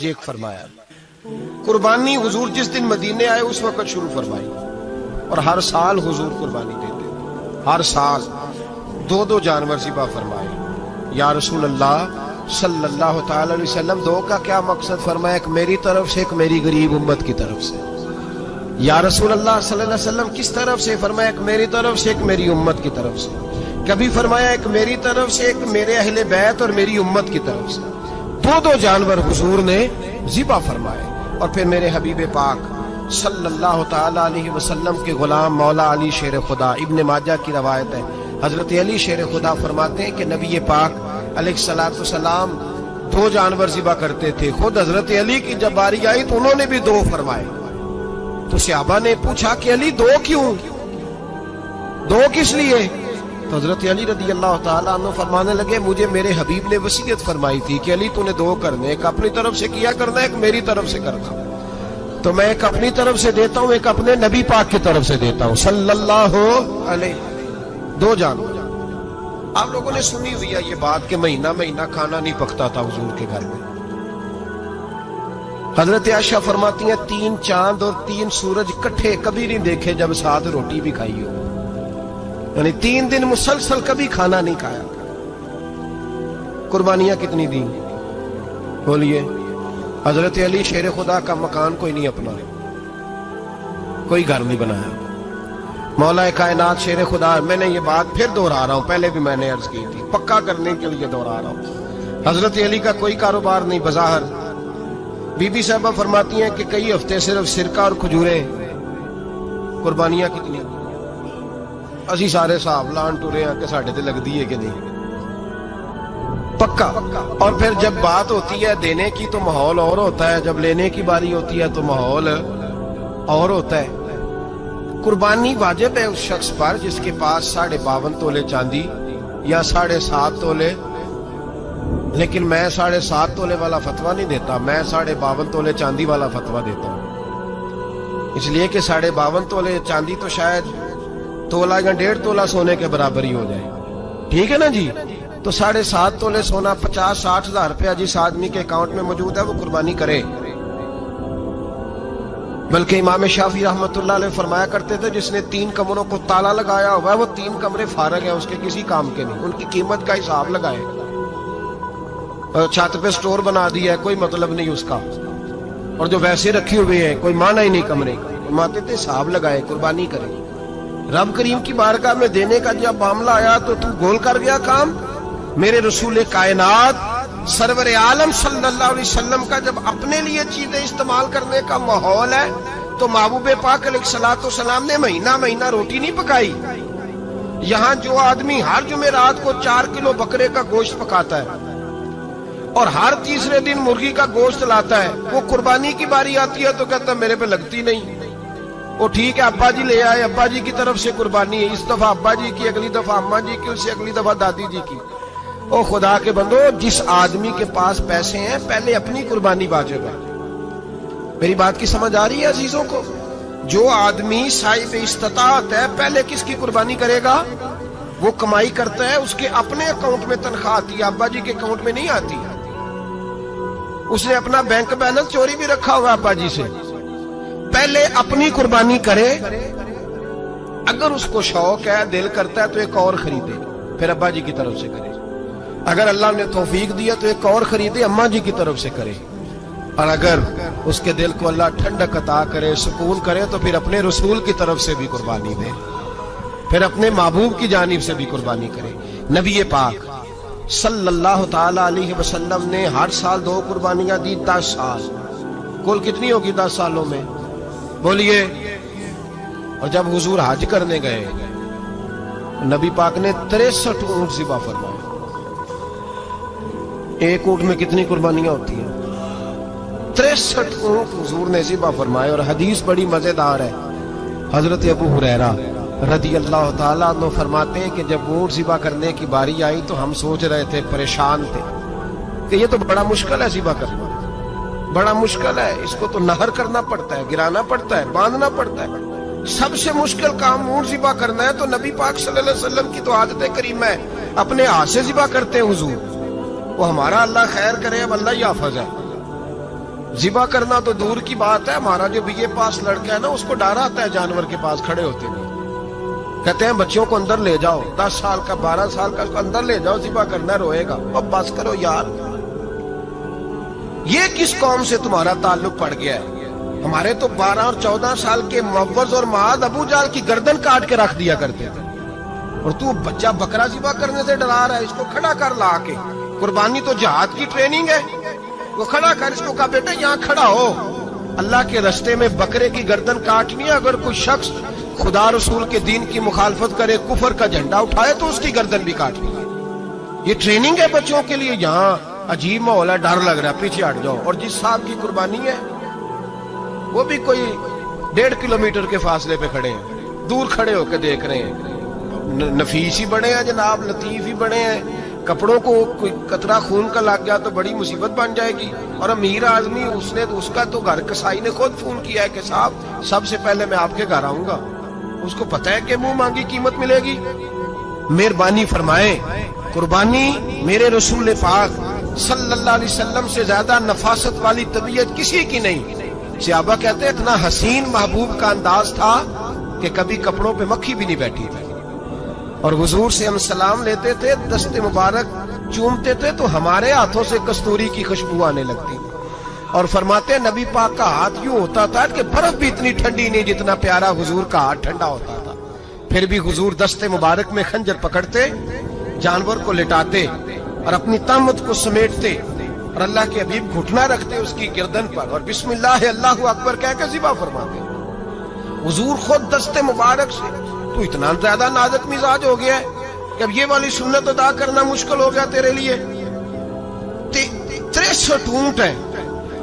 حج ایک فرمایا. قربانی حضور جس دن مدینے آئے اس وقت شروع فرمائی اور ہر سال حضور قربانی دیتے تھے. ہر سال 2 جانور ذبح فرمائے. یا رسول اللہ صلی اللہ تعالی علیہ وسلم 2 کا کیا مقصد فرمایا؟ ایک میری طرف سے، ایک میری غریب امت کی طرف سے. یا رسول اللہ صلی اللہ علیہ وسلم کس طرف سے فرمایا؟ ایک میری طرف سے، ایک میری امت کی طرف سے. کبھی فرمایا ایک میری طرف سے، ایک میرے اہل بیت اور میری امت کی طرف سے. 2 جانور حضور نے ذبح فرمائے. اور پھر میرے حبیب پاک صلی اللہ تعالی علیہ وسلم کے غلام مولا علی شیر خدا، ابن ماجہ کی روایت ہے، حضرت علی شیر خدا فرماتے ہیں کہ نبی پاک علیہ الصلوۃ والسلام 2 جانور ذبح کرتے تھے. خود حضرت علی کی جب باری آئی تو انہوں نے بھی 2 فرمائے. تو صحابہ نے پوچھا کہ علی 2 کیوں؟ 2 کس لیے؟ تو حضرت علی رضی اللہ تعالیٰ عنہ فرمانے لگے مجھے میرے حبیب نے وصیت فرمائی تھی کہ علی تو نے 2 کرنے، ایک اپنی طرف سے کیا کرنا، ایک میری طرف سے کرنا. تو میں ایک اپنی طرف سے دیتا ہوں، ایک اپنے نبی پاک کی طرف سے دیتا ہوں صلی اللہ علیہ. 2 جانور. آپ لوگوں نے سنی ہوئی ہے یہ بات کہ مہینہ کھانا نہیں پکتا تھا حضور کے گھر میں. حضرت عائشہ فرماتی ہیں 3 چاند اور 3 سورج کٹھے کبھی نہیں دیکھے جب ساتھ روٹی بھی کھائی ہو. یعنی 3 دن مسلسل کبھی کھانا نہیں کھایا. قربانیاں کتنی دیں بولیے؟ حضرت علی شیر خدا کا مکان کوئی نہیں اپنا، کوئی گھر نہیں بنایا. مولا کائنات شیر خدا، میں نے یہ بات پھر دوہرا رہا ہوں، پہلے بھی میں نے عرض کی تھی، پکا کرنے کے لیے دوہرا رہا ہوں. حضرت علی کا کوئی کاروبار نہیں بظاہر. بی بی صاحبہ فرماتی ہیں کہ کئی ہفتے صرف سرکہ اور کھجوریں. قربانیاں کتنی؟ اسی سارے صاحب لان ٹورے ہیں کہ ساڑھے تے لگ دیئے کہ نہیں پکا. اور پھر جب بات ہوتی ہے دینے کی تو ماحول اور ہوتا ہے، جب لینے کی باری ہوتی ہے تو ماحول اور ہوتا ہے. قربانی واجب ہے اس شخص پر جس کے پاس 52.5 تولے چاندی یا 7.5 تولے. لیکن میں 7.5 تولے والا فتویٰ نہیں دیتا، میں 52.5 تولے چاندی والا فتویٰ دیتا ہوں. اس لیے کہ 52.5 تولے چاندی تو شاید تولہ یا 1.5 تولہ سونے کے برابر ہی ہو جائے. ٹھیک ہے نا جی؟ تو 7.5 تولے سونا 50-60 ہزار روپیہ جس آدمی کے اکاؤنٹ میں موجود ہے وہ قربانی کرے. بلکہ امام شافعی رحمۃ اللہ علیہ فرمایا کرتے تھے جس نے 3 کمروں کو تالا لگایا ہوا ہے وہ 3 کمرے فارغ ہیں، اس کے کسی کام کے نہیں، ان کی قیمت کا حساب لگائے. چھت پہ سٹور بنا دیا ہے کوئی مطلب نہیں اس کا، اور جو ویسے رکھے ہوئے ہیں کوئی معنی ہی نہیں کمرے کا. فرماتے تھے حساب لگائے قربانی کرے. رب کریم کی بارگاہ میں دینے کا جب معاملہ آیا تو گول کر گیا کام. میرے رسول کائنات سرور عالم صلی اللہ علیہ وسلم کا جب اپنے لیے چیزیں استعمال کرنے کا ماحول ہے تو محبوب پاک علیہ الصلوۃ والسلام نے مہینہ روٹی نہیں پکائی. یہاں جو آدمی ہر جمعرات کو 4 کلو بکرے کا گوشت پکاتا ہے اور ہر تیسرے دن مرغی کا گوشت لاتا ہے، وہ قربانی کی باری آتی ہے تو کہتا ہے میرے پہ لگتی نہیں. وہ ٹھیک ہے ابا جی لے آئے، ابا جی کی طرف سے قربانی ہے، اس دفعہ ابا جی کی، اگلی دفعہ اماں جی کی، اس سے اگلی دفعہ دادی جی کی. او خدا کے بندو، جس آدمی کے پاس پیسے ہیں پہلے اپنی قربانی واجب ہے. میری بات کی سمجھ آ رہی ہے عزیزوں کو؟ جو آدمی صاحب استطاعت ہے پہلے کس کی قربانی کرے گا؟ وہ کمائی کرتا ہے، اس کے اپنے اکاؤنٹ میں تنخواہ آتی ہے، ابا جی کے اکاؤنٹ میں نہیں آتی. اس نے اپنا بینک بیلنس چوری بھی رکھا ہوا ابا جی سے. پہلے اپنی قربانی کرے. اگر اس کو شوق ہے، دل کرتا ہے تو ایک اور خریدے، پھر ابا جی کی طرف سے کرے. اگر اللہ نے توفیق دیا تو ایک اور خریدے، اماں جی کی طرف سے کرے. اور اگر اس کے دل کو اللہ ٹھنڈک عطا کرے، سکون کرے، تو پھر اپنے رسول کی طرف سے بھی قربانی دے، پھر اپنے محبوب کی جانب سے بھی قربانی کرے. نبی پاک صلی اللہ تعالی علیہ وسلم نے ہر سال 2 قربانیاں دی. 10 سال کل کتنی ہوگی 10 سالوں میں بولیے؟ اور جب حضور حج کرنے گئے نبی پاک نے 63 اونٹ ذبح فرمائے. ایک اونٹ میں کتنی قربانیاں ہوتی ہیں؟ 63 اونٹ حضور نے ذبح فرمائے. اور حدیث بڑی مزیدار ہے. حضرت ابو ہریرہ رضی اللہ تعالیٰ عنہ فرماتے ہیں کہ جب اونٹ ذبح کرنے کی باری آئی تو ہم سوچ رہے تھے، پریشان تھے کہ یہ تو بڑا مشکل ہے ذبح کرنا، بڑا مشکل ہے، اس کو تو نہر کرنا پڑتا ہے، گرانا پڑتا ہے، باندھنا پڑتا ہے. سب سے مشکل کام اونٹ ذبح کرنا ہے. تو نبی پاک صلی اللہ علیہ وسلم کی تو عادت کریمہ ہے، اپنے ہاتھ سے ذبح کرتے ہیں حضور. وہ ہمارا اللہ خیر کرے، اب اللہ ہی حافظ ہے. ذبح کرنا تو دور کی بات ہے، ہمارا جو BA پاس لڑکا ہے نا اس کو ڈر آتا ہے جانور کے پاس کھڑے ہوتے ہیں، کہتے ہیں بچوں کو اندر لے جاؤ، 10 سال کا 12 سال کا اس کو اندر لے جاؤ، ذبح کرنا روئے گا۔ اب بس کرو یار، یہ کس قوم سے تمہارا تعلق پڑ گیا ہے؟ ہمارے تو 12 اور 14 سال کے معوذ اور معاذ ابو جہل کی گردن کاٹ کے رکھ دیا کرتے تھے، اور تو بچہ بکرا ذبح کرنے سے ڈرا رہا ہے؟ اس کو کھڑا کر لا کے، قربانی تو جہاد کی ٹریننگ ہے، وہ کھڑا کر، اس کو کہا بیٹا یہاں کھڑا ہو، اللہ کے رستے میں بکرے کی گردن کاٹنی ہے، اگر کوئی شخص خدا رسول کے دین کی مخالفت کرے، کفر کا جھنڈا اٹھائے تو اس کی گردن بھی کاٹنی ہے۔ یہ ٹریننگ ہے بچوں کے لیے۔ یہاں عجیب ماحول ہے، ڈر لگ رہا ہے، پیچھے ہٹ جاؤ، اور جس صاحب کی قربانی ہے وہ بھی کوئی 1.5 کلومیٹر کے فاصلے پہ کھڑے ہیں، دور کھڑے ہو کے دیکھ رہے ہیں، نفیس ہی بڑے ہیں جناب، لطیف ہی بڑے ہیں، کپڑوں کو کوئی قطرہ خون کا لگ گیا تو بڑی مصیبت بن جائے گی۔ اور امیر آدمی اس کا تو گھر کسائی نے خود فون کیا ہے کہ صاحب سب سے پہلے میں آپ کے گھر آؤں گا، اس کو پتہ ہے کہ منہ مانگی قیمت ملے گی۔ مہربانی فرمائیں، قربانی میرے رسول پاک صلی اللہ علیہ وسلم سے زیادہ نفاست والی طبیعت کسی کی نہیں۔ صحابہ کہتے ہیں اتنا حسین محبوب کا انداز تھا کہ کبھی کپڑوں پہ مکھی بھی نہیں بیٹھی تھی، اور حضور سے ہم سلام لیتے تھے، دست مبارک چومتے تھے تو ہمارے ہاتھوں سے کستوری کی خوشبو آنے لگتی تھی، اور فرماتے ہیں نبی پاک کا ہاتھ یوں ہوتا تھا کہ برف بھی اتنی ٹھنڈی نہیں جتنا پیارا حضور کا ہاتھ ٹھنڈا ہوتا تھا۔ پھر بھی حضور دست مبارک میں خنجر پکڑتے، جانور کو لٹاتے اور اپنی طامت کو سمیٹتے، اور اللہ کے حبیب گھٹنا رکھتے اس کی گردن پر، اور بسم اللہ اللہ اکبر کہہ کے ذبح فرماتے۔ حضور خود دست مبارک سے، تو اتنا زیادہ نازک مزاج ہو گیا ہے کہ اب یہ والی سنت ادا کرنا مشکل ہو گیا تیرے لیے۔ 63 اونٹ ہیں،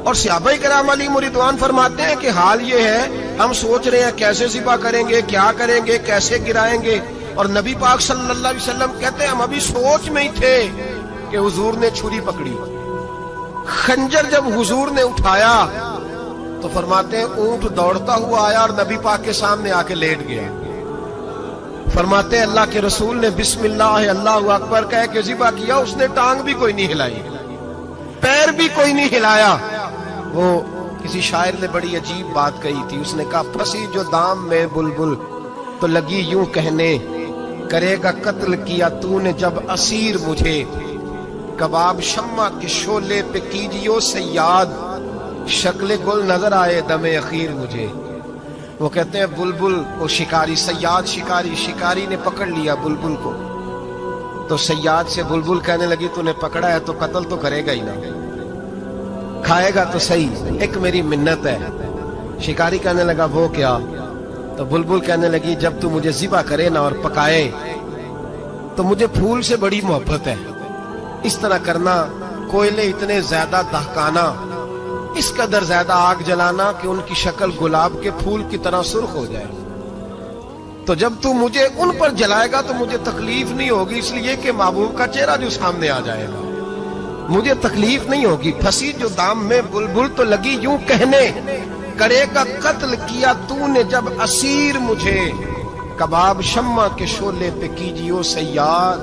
اور صحابہ کرام علیہم رضوان فرماتے ہیں کہ حال یہ ہے ہم سوچ رہے ہیں کیسے ذبح کریں گے، کیا کریں گے، کیسے گرائیں گے، اور نبی پاک صلی اللہ علیہ وسلم کہتے ہیں ہم ابھی سوچ میں ہی تھے کہ حضور نے چھری پکڑی، خنجر جب حضور نے اٹھایا تو فرماتے ہیں اونٹ دوڑتا ہوا آیا اور نبی پاک کے سامنے آ کے لیٹ گیا۔ فرماتے ہیں اللہ کے رسول نے بسم اللہ اللہ اکبر کہہ کے ذبح کیا، اس نے ٹانگ بھی کوئی نہیں ہلائی، پیر بھی کوئی نہیں ہلایا۔ وہ کسی شاعر نے بڑی عجیب بات کہی تھی، اس نے کہا پھنسی جو دام میں بلبل تو لگی یوں کہنے، کرے گا قتل کیا تو نے جب اسیر مجھے، کباب شمع کے شعلے پہ کیجیو صیاد، شکل گل نظر آئے دم اخیر مجھے۔ وہ کہتے ہیں بلبل، وہ شکاری، صیاد شکاری، شکاری نے پکڑ لیا بلبل کو، تو صیاد سے بلبل کہنے لگی تو نے پکڑا ہے تو قتل تو کرے گا ہی نہ، کھائے گا تو صحیح، ایک میری منت ہے۔ شکاری کہنے لگا وہ کیا؟ تو بلبل کہنے لگی جب تو مجھے ذبح کرے نا اور پکائے تو مجھے پھول سے بڑی محبت ہے، اس طرح کرنا، کوئلے اتنے زیادہ دہکانا، اس قدر زیادہ آگ جلانا کہ ان کی شکل گلاب کے پھول کی طرح سرخ ہو جائے، تو جب تو مجھے ان پر جلائے گا تو مجھے تکلیف نہیں ہوگی، اس لیے کہ محبوب کا چہرہ جو سامنے آ جائے گا مجھے تکلیف نہیں ہوگی۔ پھنسی جو دام میں بلبل تو لگی یوں کہنے، کرے گا قتل کیا تو نے جب اسیر مجھے، کباب شمع کے شعلے پہ کیجیو صیاد،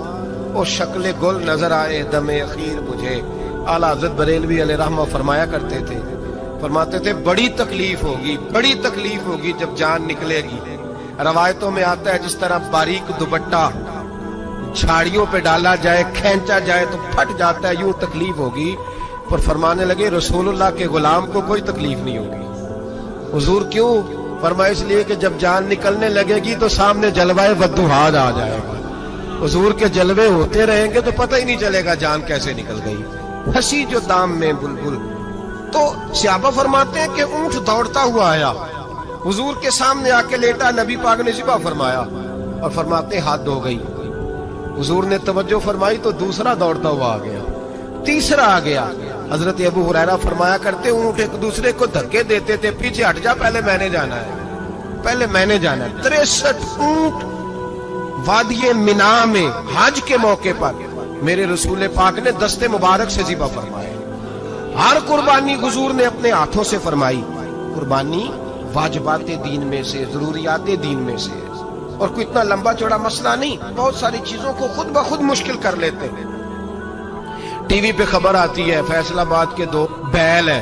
او شکل گل نظر آئے دم اخیر مجھے۔ اعلیٰ حضرت بریلوی علیہ رحمہ فرمایا کرتے تھے، فرماتے تھے بڑی تکلیف ہوگی، بڑی تکلیف ہوگی جب جان نکلے گی۔ روایتوں میں آتا ہے جس طرح باریک دوپٹہ جھاڑیوں پہ ڈالا جائے، کھینچا جائے تو پھٹ جاتا ہے، یوں تکلیف ہوگی۔ پر فرمانے لگے رسول اللہ کے غلام کو کوئی تکلیف نہیں ہوگی۔ حضور کیوں؟ فرمایا اس لیے کہ جب جان نکلنے لگے گی تو سامنے جلوہ والضحیٰ آ جائے گا، حضور کے جلوے ہوتے رہیں گے تو پتہ ہی نہیں چلے گا جان کیسے نکل گئی۔ پھنسی جو دام میں بلبل، تو صحابہ فرماتے ہیں کہ اونٹ دوڑتا ہوا آیا، حضور کے سامنے آ کے لیٹا، نبی پاک نے ذبح فرمایا، اور فرماتے حد ہو گئی۔ حضور نے توجہ فرمائی تو دوسرا دوڑتا ہوا آ گیا، تیسرا آ گیا۔ حضرت ابو ہریرہ فرمایا کرتے اونٹ ایک دوسرے کو دھکے دیتے تھے، پیچھے ہٹ جا، پہلے میں نے جانا ہے، پہلے میں نے جانا ہے۔ 63 اونٹ وادی مینا میں حج کے موقع پر میرے رسول پاک نے دست مبارک سے ذبح فرمایا۔ ہر قربانی حضور نے اپنے ہاتھوں سے فرمائی۔ قربانی واجبات دین میں سے، ضروریات دین میں سے، اور کوئی اتنا لمبا چوڑا مسئلہ نہیں، بہت ساری چیزوں کو خود بخود مشکل کر لیتے ہیں۔ ٹی وی پہ خبر آتی ہے فیصل آباد کے 2 بیل ہیں،